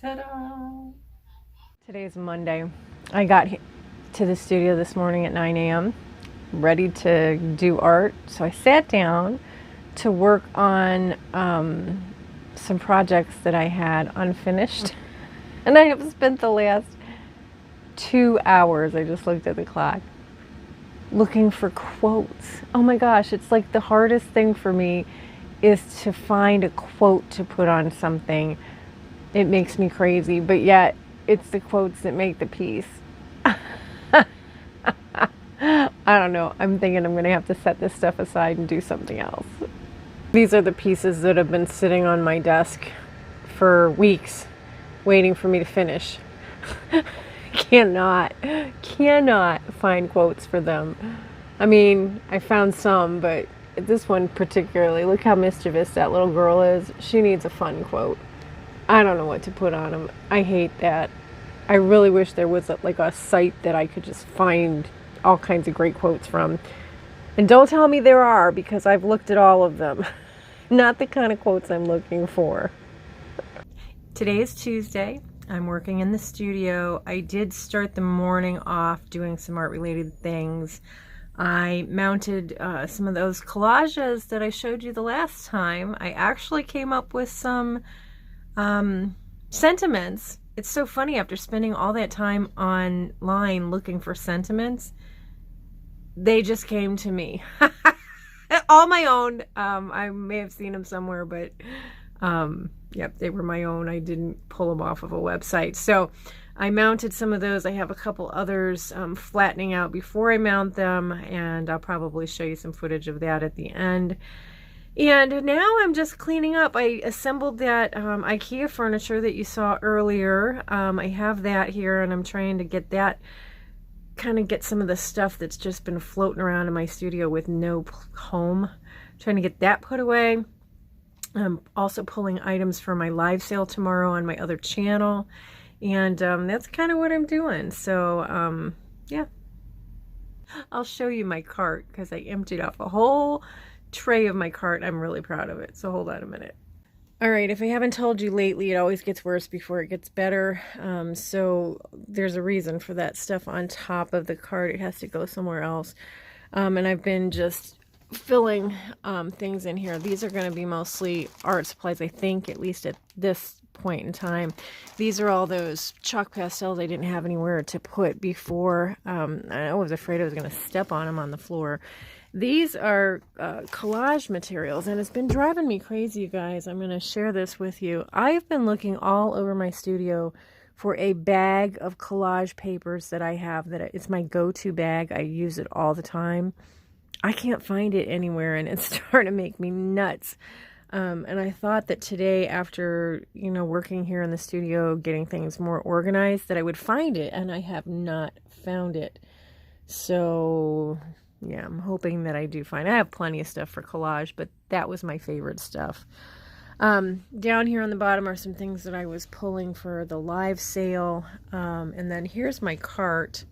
Ta-da! Today's Monday. I got to the studio this morning at 9 a.m. ready to do art. So I sat down to work on some projects that I had unfinished. And I have spent the last 2 hours, I just looked at the clock, looking for quotes. Oh my gosh, it's like the hardest thing for me is to find a quote to put on something. It makes me crazy, but yet it's the quotes that make the piece. I don't know. I'm thinking I'm going to have to set this stuff aside and do something else. These are the pieces that have been sitting on my desk for weeks, waiting for me to finish. Cannot find quotes for them. I mean, I found some, but this one particularly, look how mischievous that little girl is. She needs a fun quote. I don't know what to put on them. I hate that. I really wish there was like a site that I could just find all kinds of great quotes from. And don't tell me there are, because I've looked at all of them. Not the kind of quotes I'm looking for. Today is Tuesday. I'm working in the studio. I did start the morning off doing some art related things. I mounted some of those collages that I showed you the last time. I actually came up with some sentiments. It's so funny, after spending all that time online looking for sentiments, they just came to me. All my own. I may have seen them somewhere, but yep, they were my own. I didn't pull them off of a website. So I mounted some of those. I have a couple others flattening out before I mount them, and I'll probably show you some footage of that at the end. And now I'm just cleaning up. I assembled that IKEA furniture that you saw earlier. I have that here, and I'm trying to get that, kind of get some of the stuff that's just been floating around in my studio with no home. Trying to get that put away. I'm also pulling items for my live sale tomorrow on my other channel. And that's kind of what I'm doing. So, yeah. I'll show you my cart, because I emptied off a whole tray of my cart. I'm really proud of it. So hold on a minute. All right, if I haven't told you lately, it always gets worse before it gets better. So there's a reason for that stuff on top of the cart. It has to go somewhere else. And I've been just filling things in here. These are going to be mostly art supplies, I think, at least at this point in time. These are all those chalk pastels I didn't have anywhere to put before. I was afraid I was going to step on them on the floor. These are collage materials, and it's been driving me crazy, you guys. I'm going to share this with you. I've been looking all over my studio for a bag of collage papers that I have. It's my go-to bag. I use it all the time. I can't find it anywhere, and it's starting to make me nuts. And I thought that today, after, working here in the studio, getting things more organized, that I would find it, and I have not found it. So yeah, I'm hoping that I do find it. I have plenty of stuff for collage, but that was my favorite stuff. Down here on the bottom are some things that I was pulling for the live sale. And then here's my cart.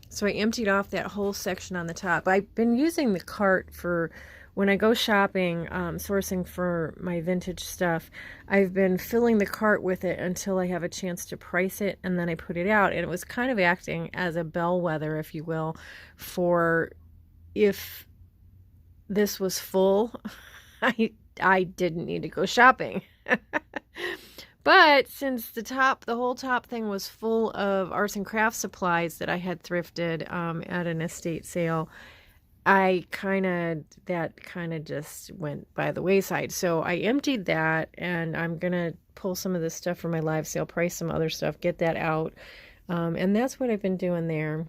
So I emptied off that whole section on the top. I've been using the cart for when I go shopping, sourcing for my vintage stuff. I've been filling the cart with it until I have a chance to price it, and then I put it out. And it was kind of acting as a bellwether, if you will, for if this was full, I didn't need to go shopping. But since the whole top thing was full of arts and crafts supplies that I had thrifted at an estate sale, that kind of just went by the wayside. So I emptied that, and I'm gonna pull some of this stuff from my live sale, price some other stuff, get that out, and that's what I've been doing there.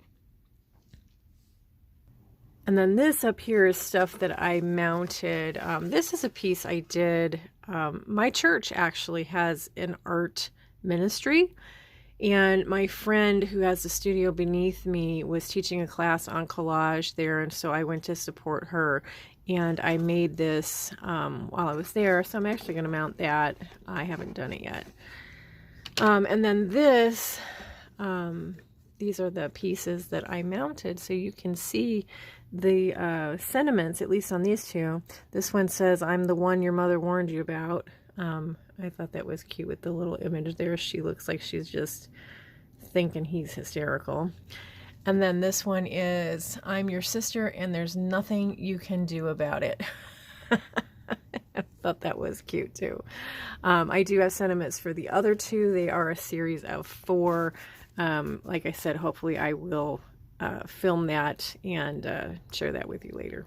And then this up here is stuff that I mounted. This is a piece I did. My church actually has an art ministry, and my friend who has the studio beneath me was teaching a class on collage there, and so I went to support her, and I made this while I was there, so I'm actually going to mount that. I haven't done it yet. And then this, these are the pieces that I mounted, so you can see the sentiments, at least on these two. This one says, "I'm the one your mother warned you about." I thought that was cute with the little image there. She looks like she's just thinking he's hysterical. And then this one is, I'm your sister and there's nothing you can do about it. I thought that was cute too. I do have sentiments for the other two. They are a series of 4. Like I said, hopefully I will film that and share that with you later.